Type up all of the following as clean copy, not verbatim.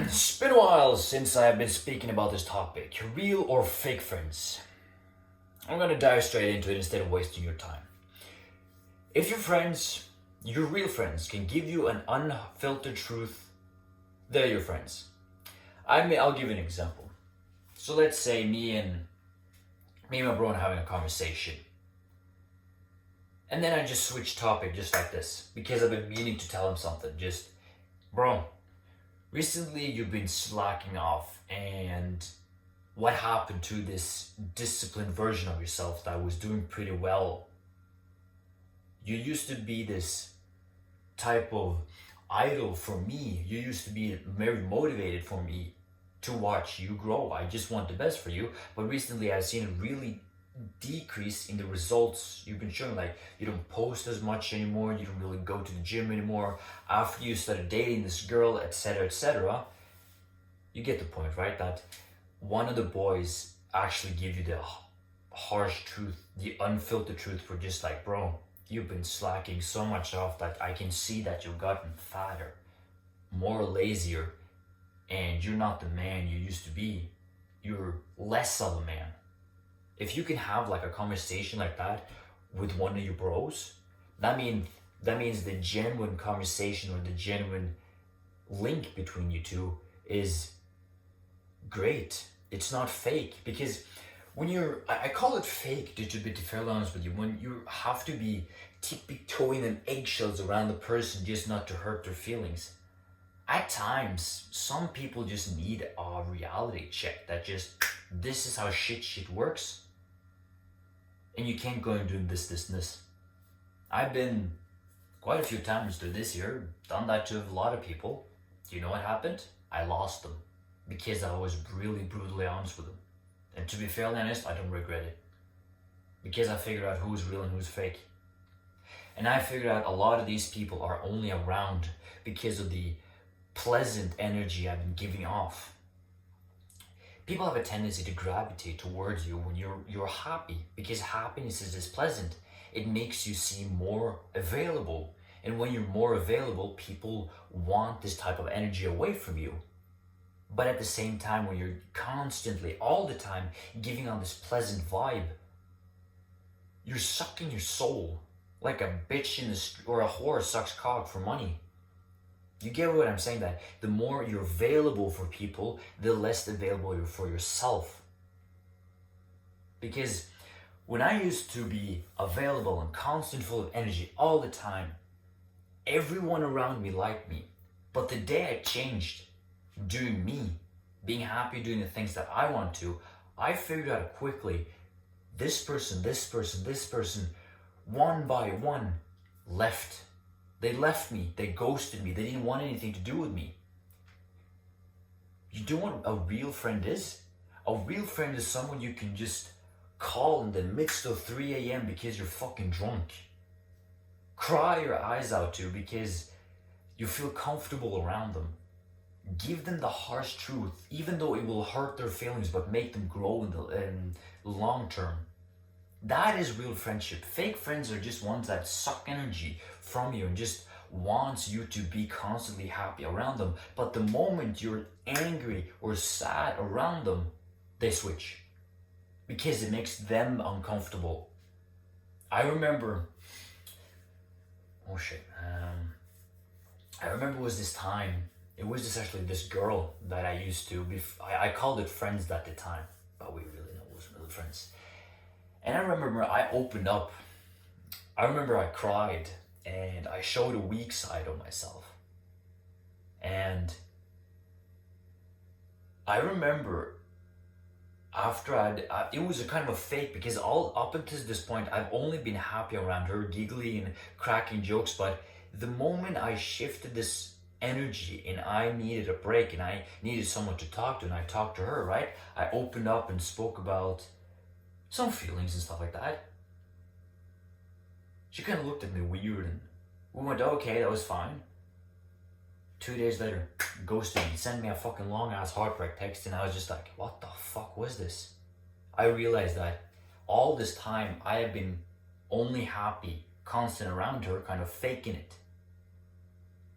It's been a while since I have been speaking about this topic, real or fake friends. I'm gonna dive straight into it instead of wasting your time. If your friends, your real friends, can give you an unfiltered truth, they're your friends. I'll give you an example. So let's say me and my bro are having a conversation. And then I just switch topic just like this because I've been meaning to tell him something. Just, bro, recently you've been slacking off, and what happened to this disciplined version of yourself that was doing pretty well? You used to be this type of idol for me. You used to be very motivated for me to watch you grow. I just want the best for you. But recently I've seen a really decrease in the results you've been showing. Like, you don't post as much anymore, you don't really go to the gym anymore after you started dating this girl, etc., etc. You get the point, right? That one of the boys actually give you the harsh truth, the unfiltered truth, for just like, bro, you've been slacking so much off that I can see that you've gotten fatter, more lazier, and you're not the man you used to be. You're less of a man. If you can have like a conversation like that with one of your bros, that means the genuine conversation or the genuine link between you two is great. It's not fake, because when I call it fake, to be fairly honest with you, when you have to be tiptoeing on eggshells around the person just not to hurt their feelings. At times, some people just need a reality check that just, this is how shit works. And you can't go and do this. I've been quite a few times through this year, done that to a lot of people. Do you know what happened? I lost them because I was really brutally honest with them. And to be fairly honest, I don't regret it, because I figured out who's real and who's fake. And I figured out a lot of these people are only around because of the pleasant energy I've been giving off. People have a tendency to gravitate towards you when you're happy, because happiness is just pleasant. It makes you seem more available. And when you're more available, people want this type of energy away from you. But at the same time, when you're constantly, all the time, giving on this pleasant vibe, you're sucking your soul like a bitch or a whore sucks cock for money. You get what I'm saying? That the more you're available for people, the less available you're for yourself. Because when I used to be available and constant, full of energy all the time, everyone around me liked me. But the day I changed, doing me, being happy, doing the things that I want to, I figured out quickly, this person, one by one, left. They left me, they ghosted me, they didn't want anything to do with me. You know what a real friend is? A real friend is someone you can just call in the midst of 3 a.m. because you're fucking drunk. Cry your eyes out to because you feel comfortable around them. Give them the harsh truth, even though it will hurt their feelings, but make them grow in the long term. That is real friendship. Fake friends are just ones that suck energy from you and just wants you to be constantly happy around them. But the moment you're angry or sad around them, they switch because it makes them uncomfortable. I remember, I remember it was just actually this girl that I used to be, I called it friends at the time, but we really know it wasn't really friends. And I remember I opened up. I remember I cried and I showed a weak side of myself. And I remember after it was a kind of a fake, because all up until this point I've only been happy around her, giggly and cracking jokes. But the moment I shifted this energy and I needed a break and I needed someone to talk to, and I talked to her, right? I opened up and spoke about some feelings and stuff like that. She kind of looked at me weird and we went, okay, that was fine. 2 days later, ghosted me, sent me a fucking long ass heartbreak text, and I was just like, what the fuck was this? I realized that all this time I have been only happy, constant around her, kind of faking it.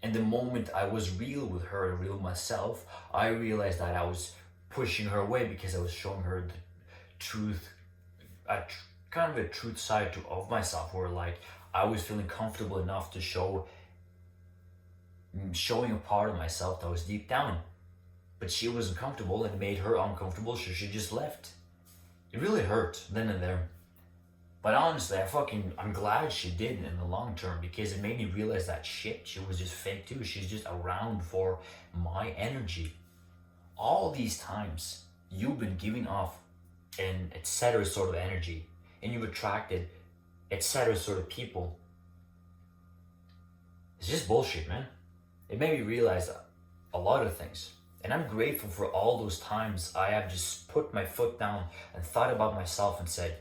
And the moment I was real with her and real myself, I realized that I was pushing her away because I was showing her the truth, kind of a truth side of myself, where like I was feeling comfortable enough to showing a part of myself that was deep down. But she wasn't comfortable and it made her uncomfortable, so she just left. It really hurt then and there. But honestly, I'm glad she did in the long term, because it made me realize that shit, she was just fake too. She's just around for my energy. All these times, you've been giving off an etc. sort of energy, and you've attracted etc. sort of people. It's just bullshit, man. It made me realize a lot of things. And I'm grateful for all those times I have just put my foot down and thought about myself and said,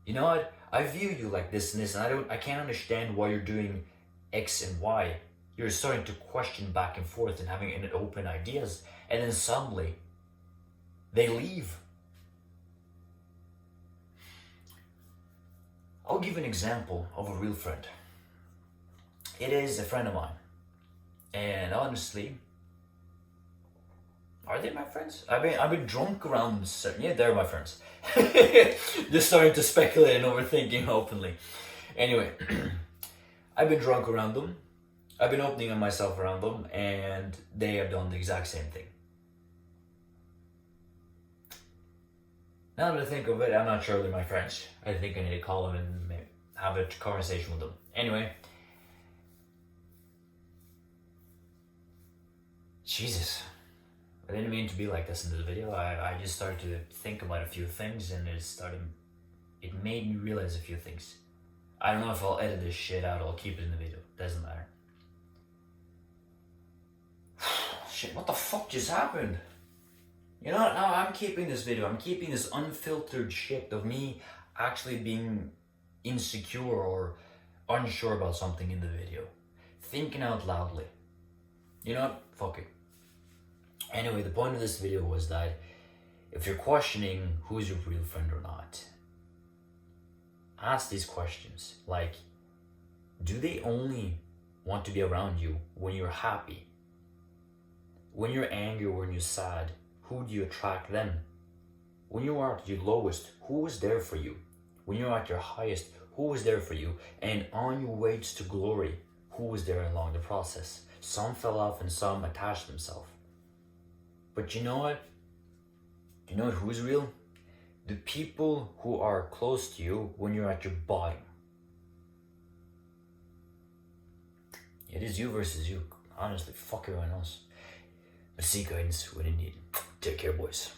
you know what? I view you like this and this, and I can't understand why you're doing X and Y. You're starting to question back and forth and having an open ideas, and then suddenly they leave. I'll give an example of a real friend. It is a friend of mine. And honestly, are they my friends? I've been drunk around them. Yeah, they're my friends. Just starting to speculate and overthinking openly. Anyway, I've been drunk around them. I've been opening on myself around them, and they have done the exact same thing. Now that I think of it, I'm not sure they're my friends. I think I need to call them and have a conversation with them. Anyway. Jesus. I didn't mean to be like this in this video. I just started to think about a few things, and it made me realize a few things. I don't know if I'll edit this shit out or I'll keep it in the video. Doesn't matter. Shit, what the fuck just happened? You know what, now I'm keeping this video. I'm keeping this unfiltered shit of me actually being insecure or unsure about something in the video. Thinking out loudly. You know what? Fuck it. Anyway, the point of this video was that if you're questioning who's your real friend or not, ask these questions. Like, do they only want to be around you when you're happy? When you're angry or when you're sad, who do you attract then? When you are at your lowest, who is there for you? When you're at your highest, who is there for you? And on your way to glory, who was there along the process? Some fell off and some attached themselves. But you know what? You know what, who's real? The people who are close to you when you're at your bottom. It is you versus you. Honestly, fuck everyone else. But seek guidance when you need it. Take care, boys.